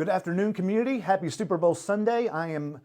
Good afternoon, community. Happy Super Bowl Sunday. I am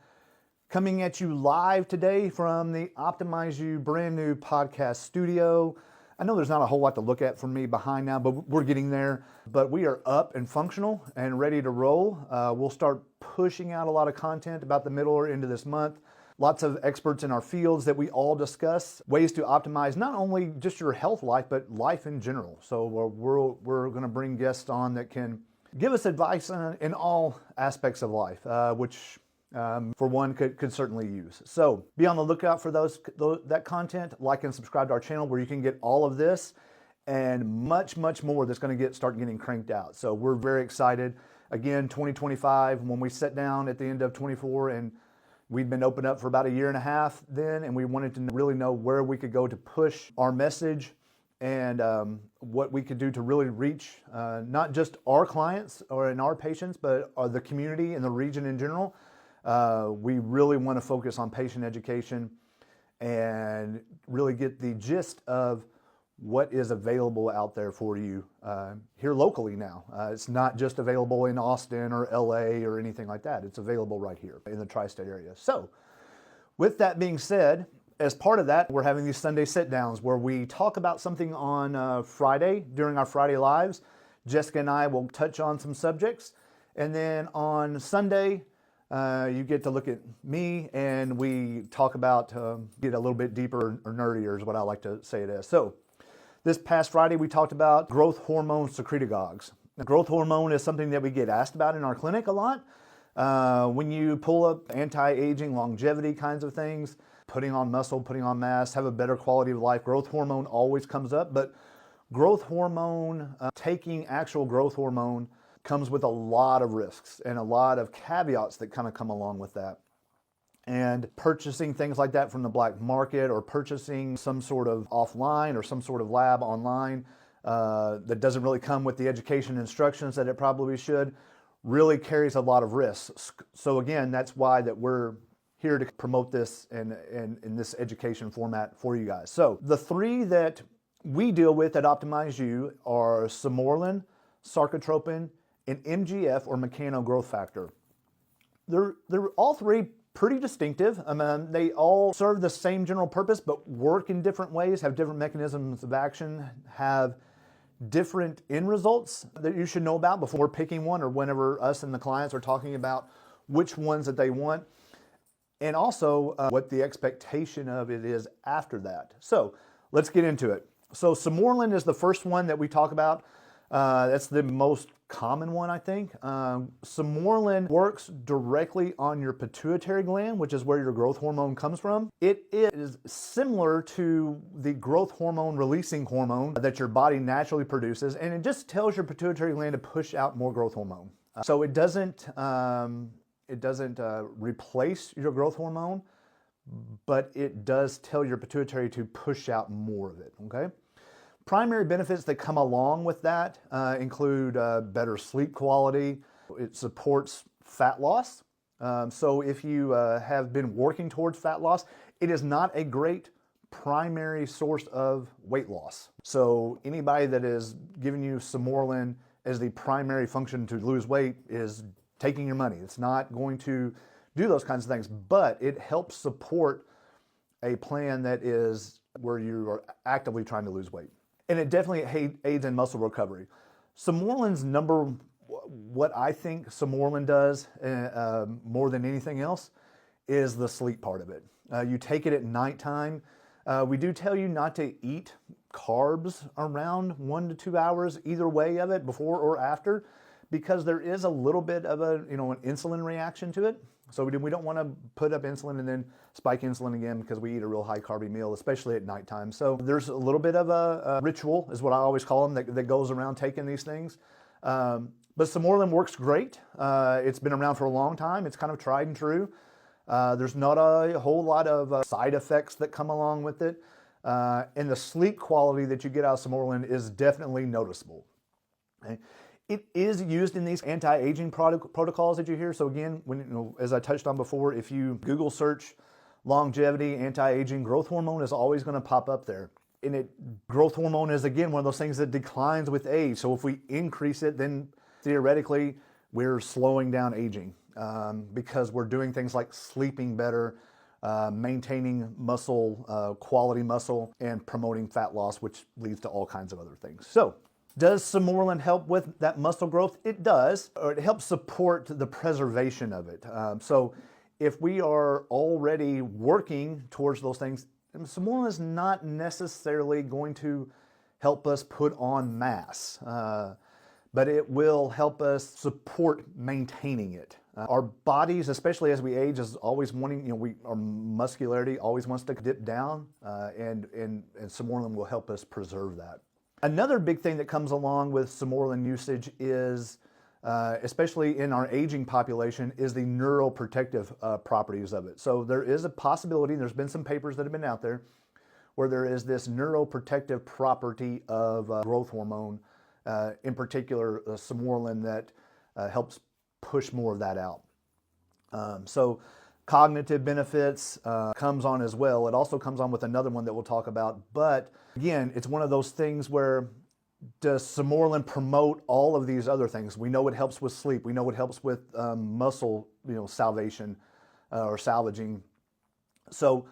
coming at you live today from the Optimize You brand new podcast studio. I know there's not a whole lot to look at from me behind now, but we're getting there. But we are up and functional and ready to roll. We'll start pushing out a lot of content about the middle or end of this month. Lots of experts in our fields that we all discuss, ways to optimize not only just your health life, but life in general. So we're going to bring guests on that can give us advice in all aspects of life, which for one could certainly use. So be on the lookout for that content. Like and subscribe to our channel where you can get all of this and much more that's going to start getting cranked out. So we're very excited. Again, 2025, when we sat down at the end of 24, and we'd been open up for about a year and a half then, and we wanted to really know where we could go to push our message and what we could do to really reach not just our clients and our patients, but the community and the region in general. We really want to focus on patient education and really get the gist of what is available out there for you here locally now. It's not just available in Austin or LA or anything like that. It's available right here in the tri-state area. So with that being said, as part of that, we're having these Sunday sit-downs where we talk about something on Friday during our Friday lives. Jessica and I will touch on some subjects. And then on Sunday, you get to look at me and we talk about, get a little bit deeper or nerdier is what I like to say it as. So this past Friday, we talked about growth hormone secretagogues. Now, growth hormone is something that we get asked about in our clinic a lot. When you pull up anti-aging, longevity kinds of things, putting on muscle, putting on mass, have a better quality of life, growth hormone always comes up. But growth hormone, taking actual growth hormone comes with a lot of risks and a lot of caveats that kind of come along with that. And purchasing things like that from the black market or purchasing some sort of offline or some sort of lab online that doesn't really come with the education instructions that it probably should really carries a lot of risks. So again, that's why that we're here to promote this in this education format for you guys. So the three that we deal with at Optimize You are Sermorelin, sarcotropin, and MGF or mechano growth factor. They're all three pretty distinctive. They all serve the same general purpose, but work in different ways, have different mechanisms of action, have different end results that you should know about before picking one or whenever us and the clients are talking about which ones that they want, and also what the expectation of it is after that. So let's get into it. So Sermorelin is the first one that we talk about. That's the most common one, I think. Sermorelin works directly on your pituitary gland, which is where your growth hormone comes from. It is similar to the growth hormone releasing hormone that your body naturally produces, and it just tells your pituitary gland to push out more growth hormone. So it doesn't replace your growth hormone, but it does tell your pituitary to push out more of it, okay? Primary benefits that come along with that include better sleep quality. It supports fat loss. So if you have been working towards fat loss, it is not a great primary source of weight loss. So anybody that is giving you Sermorelin as the primary function to lose weight is taking your money. It's not going to do those kinds of things, but it helps support a plan that is where you are actively trying to lose weight. And it definitely aids in muscle recovery. Sermorelin's what I think Sermorelin does more than anything else is the sleep part of it. You take it at nighttime. We do tell you not to eat carbs around 1 to 2 hours either way of it, before or after, because there is a little bit of an insulin reaction to it. So we don't want to put up insulin and then spike insulin again because we eat a real high carby meal, especially at nighttime. So there's a little bit of a ritual, is what I always call them, that goes around taking these things. But Sermorelin works great. It's been around for a long time. It's kind of tried and true. There's not a whole lot of side effects that come along with it. And the sleep quality that you get out of Sermorelin is definitely noticeable. Okay? It is used in these anti-aging protocols that you hear. So again, as I touched on before, if you Google search longevity, anti-aging, growth hormone is always going to pop up there. And growth hormone is, again, one of those things that declines with age. So if we increase it, then theoretically we're slowing down aging because we're doing things like sleeping better, maintaining muscle, quality muscle, and promoting fat loss, which leads to all kinds of other things. So, does Somorelin help with that muscle growth? It does, or it helps support the preservation of it. So, if we are already working towards those things, Somorelin is not necessarily going to help us put on mass, but it will help us support maintaining it. Our bodies, especially as we age, is always wanting, our muscularity always wants to dip down, and Somorelin will help us preserve that. Another big thing that comes along with Somorelin usage is, especially in our aging population, is the neuroprotective properties of it. So there is a possibility, there's been some papers that have been out there, where there is this neuroprotective property of growth hormone, in particular Somorelin, that helps push more of that out. So cognitive benefits comes on as well. It also comes on with another one that we'll talk about. But again, it's one of those things where, does Somorelin promote all of these other things? We know it helps with sleep. We know it helps with muscle, salvation or salvaging. So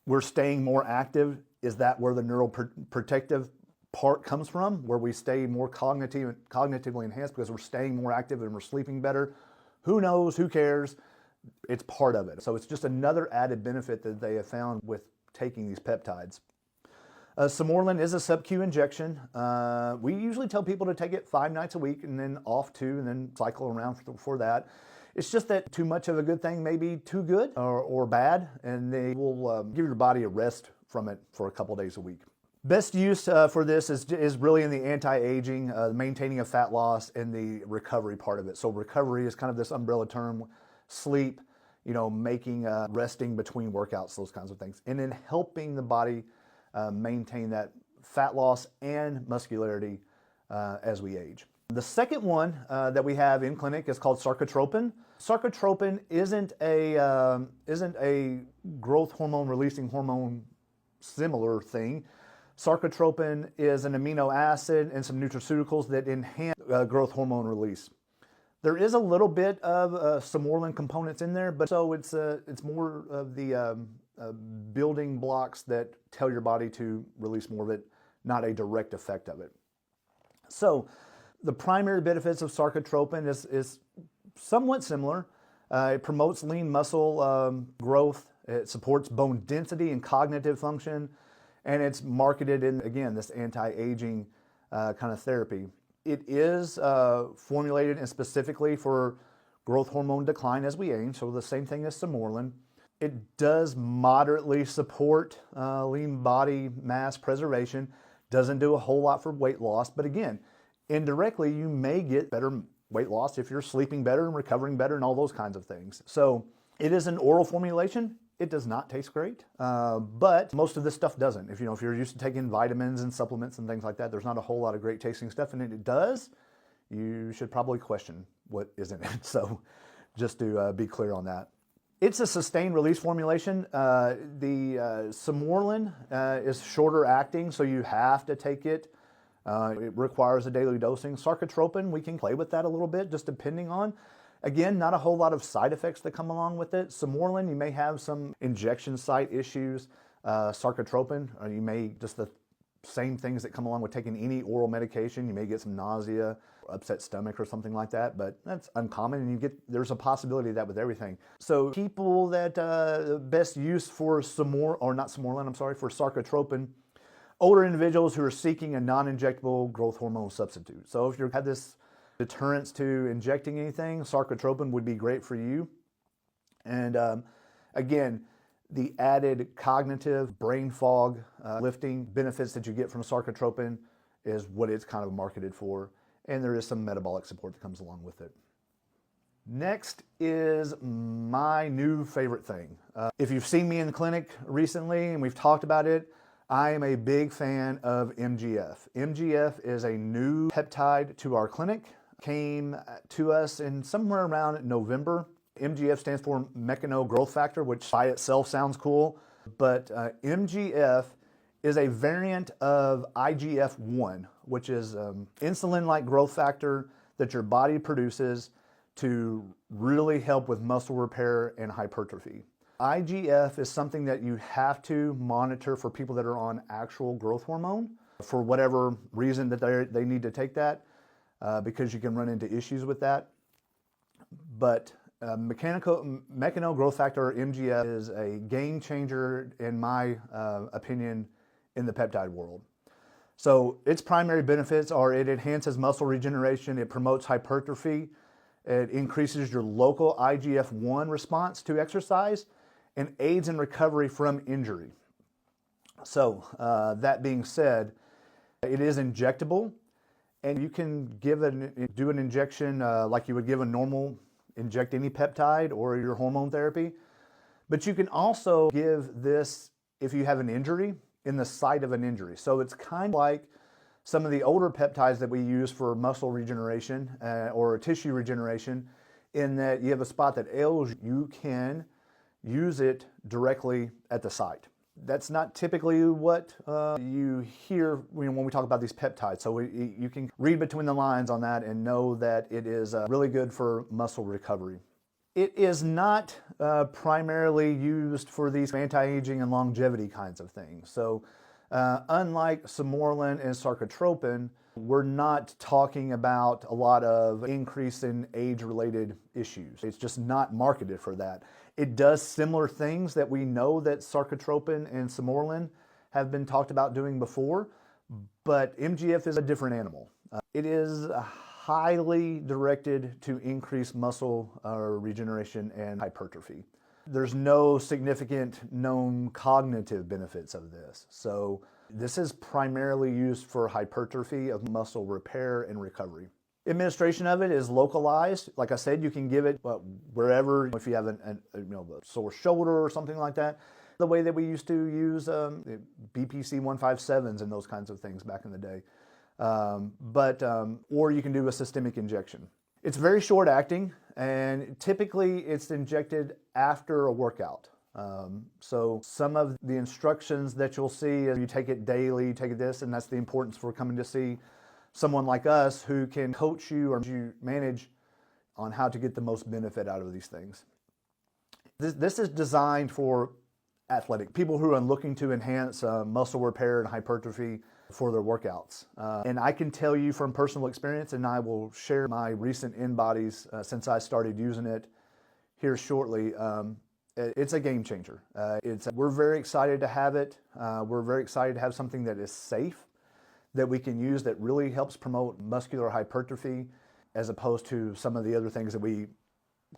we're staying more active. Is that where the neuroprotective part comes from, where we stay more cognitively enhanced because we're staying more active and we're sleeping better? Who knows? Who cares? It's part of it. So it's just another added benefit that they have found with taking these peptides. Somorelin is a sub-Q injection. We usually tell people to take it 5 nights a week and then off 2 and then cycle around for that. It's just that too much of a good thing may be too good or bad, and they will give your body a rest from it for a couple days a week. Best use for this is really in the anti-aging, maintaining of fat loss, and the recovery part of it. So recovery is kind of this umbrella term: sleep, making resting between workouts, those kinds of things, and then helping the body maintain that fat loss and muscularity as we age. The second one that we have in clinic is called sarcotropin. Sarcotropin isn't a growth hormone releasing hormone similar thing. Sarcotropin is an amino acid and some nutraceuticals that enhance growth hormone release. There is a little bit of Somorelin components in there, but so it's more of the building blocks that tell your body to release more of it, not a direct effect of it. So the primary benefits of sarcotropin is somewhat similar. It promotes lean muscle growth. It supports bone density and cognitive function. And it's marketed in, again, this anti-aging kind of therapy. It is formulated and specifically for growth hormone decline as we age, so the same thing as Somorelin. It does moderately support lean body mass preservation. Doesn't do a whole lot for weight loss, but again, indirectly you may get better weight loss if you're sleeping better and recovering better and all those kinds of things. So it is an oral formulation. It does not taste great, but most of this stuff doesn't. If you're used to taking vitamins and supplements and things like that, there's not a whole lot of great tasting stuff, and it does, you should probably question what is in it. So just to be clear on that. It's a sustained release formulation. The Somorelin is shorter acting, so you have to take it. It requires a daily dosing. Sarcotropin, we can play with that a little bit, just depending on. Again, not a whole lot of side effects that come along with it. Somorelin, you may have some injection site issues. Sarcotropin, or you may just the same things that come along with taking any oral medication. You may get some nausea, upset stomach, or something like that, but that's uncommon, and there's a possibility of that with everything. So people that best use for for sarcotropin, older individuals who are seeking a non-injectable growth hormone substitute. So if you have this deterrence to injecting anything, sarcotropin would be great for you. And again, the added cognitive brain fog lifting benefits that you get from sarcotropin is what it's kind of marketed for, and there is some metabolic support that comes along with it. Next is my new favorite thing. If you've seen me in the clinic recently and we've talked about it, I am a big fan of MGF. MGF is a new peptide to our clinic. Came to us in somewhere around November. MGF stands for mechano growth factor, which by itself sounds cool, but MGF is a variant of IGF-1, which is insulin-like growth factor that your body produces to really help with muscle repair and hypertrophy. IGF is something that you have to monitor for people that are on actual growth hormone for whatever reason that they need to take that, because you can run into issues with that. But mechano growth factor, or MGF, is a game changer in my opinion in the peptide world. So its primary benefits are it enhances muscle regeneration, it promotes hypertrophy, it increases your local IGF-1 response to exercise, and aids in recovery from injury. So that being said, it is injectable, and you can do an injection like you would give a normal, inject any peptide or your hormone therapy. But you can also give this if you have an injury, in the site of an injury. So it's kind of like some of the older peptides that we use for muscle regeneration or tissue regeneration, in that you have a spot that ails, you can use it directly at the site. That's not typically what you hear when we talk about these peptides. So you can read between the lines on that and know that it is really good for muscle recovery. It is not primarily used for these anti-aging and longevity kinds of things. So unlike Sermorelin and Sarcotropin, we're not talking about a lot of increase in age-related issues. It's just not marketed for that. It does similar things that we know that Sarcotropin and Sermorelin have been talked about doing before, but MGF is a different animal. It is highly directed to increase muscle regeneration and hypertrophy. There's no significant known cognitive benefits of this. So this is primarily used for hypertrophy of muscle repair and recovery. Administration of it is localized. Like I said, you can give it wherever, if you have a sore shoulder or something like that, the way that we used to use BPC 157s and those kinds of things back in the day. Or you can do a systemic injection. It's very short acting, and typically it's injected after a workout. So some of the instructions that you'll see, you take it daily, you take it this, and that's the importance for coming to see someone like us who can coach you or you manage on how to get the most benefit out of these things. This is designed for athletic people who are looking to enhance muscle repair and hypertrophy for their workouts. And I can tell you from personal experience, and I will share my recent in-bodies since I started using it here shortly, it's a game changer. We're very excited to have it. We're very excited to have something that is safe, that we can use, that really helps promote muscular hypertrophy, as opposed to some of the other things that we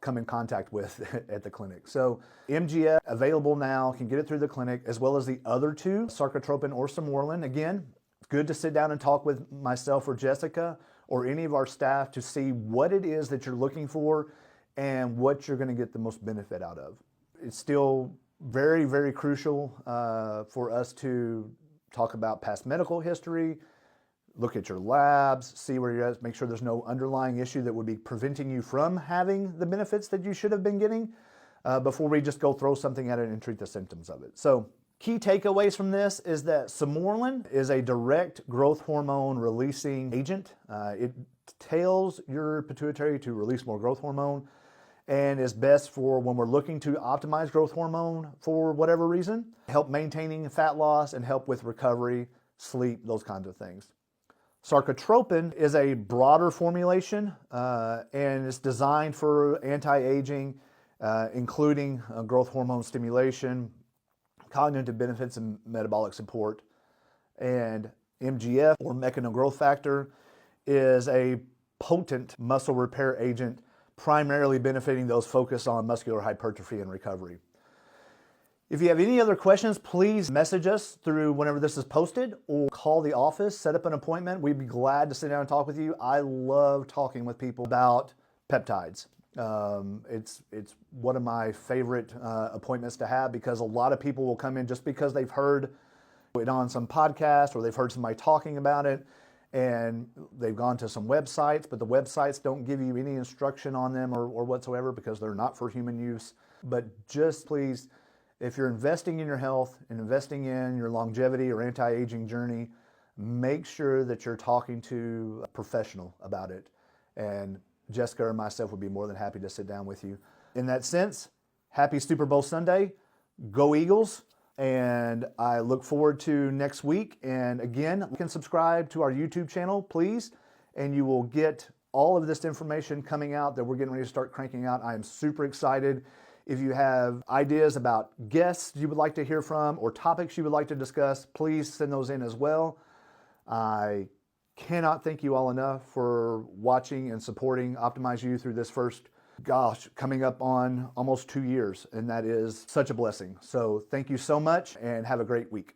come in contact with at the clinic. So MGF available now, can get it through the clinic, as well as the other two, Sarcotropin or Sermorelin. Again, it's good to sit down and talk with myself or Jessica or any of our staff to see what it is that you're looking for and what you're going to get the most benefit out of. It's still very, very crucial for us to talk about past medical history, look at your labs, see where you're at, make sure there's no underlying issue that would be preventing you from having the benefits that you should have been getting before we just go throw something at it and treat the symptoms of it. So key takeaways from this is that Sermorelin is a direct growth hormone releasing agent. It tells your pituitary to release more growth hormone, and is best for when we're looking to optimize growth hormone for whatever reason, help maintaining fat loss and help with recovery, sleep, those kinds of things. Sarcotropin is a broader formulation and it's designed for anti-aging, including growth hormone stimulation, cognitive benefits, and metabolic support. And MGF, or mechano growth factor, is a potent muscle repair agent, primarily benefiting those focused on muscular hypertrophy and recovery. If you have any other questions, please message us through whenever this is posted, or call the office, set up an appointment. We'd be glad to sit down and talk with you. I love talking with people about peptides. It's one of my favorite appointments to have, because a lot of people will come in just because they've heard it on some podcast or they've heard somebody talking about it, and they've gone to some websites, but the websites don't give you any instruction on them or whatsoever, because they're not for human use. But just please, if you're investing in your health and investing in your longevity or anti-aging journey, make sure that you're talking to a professional about it. And Jessica or myself would be more than happy to sit down with you. In that sense, happy Super Bowl Sunday. Go Eagles. And I look forward to next week. And again, you can subscribe to our YouTube channel, please, and you will get all of this information coming out that we're getting ready to start cranking out. I am super excited. If you have ideas about guests you would like to hear from or topics you would like to discuss, please send those in as well. I cannot thank you all enough for watching and supporting Optimize You through this first, coming up on almost 2 years, and that is such a blessing. So thank you so much and have a great week.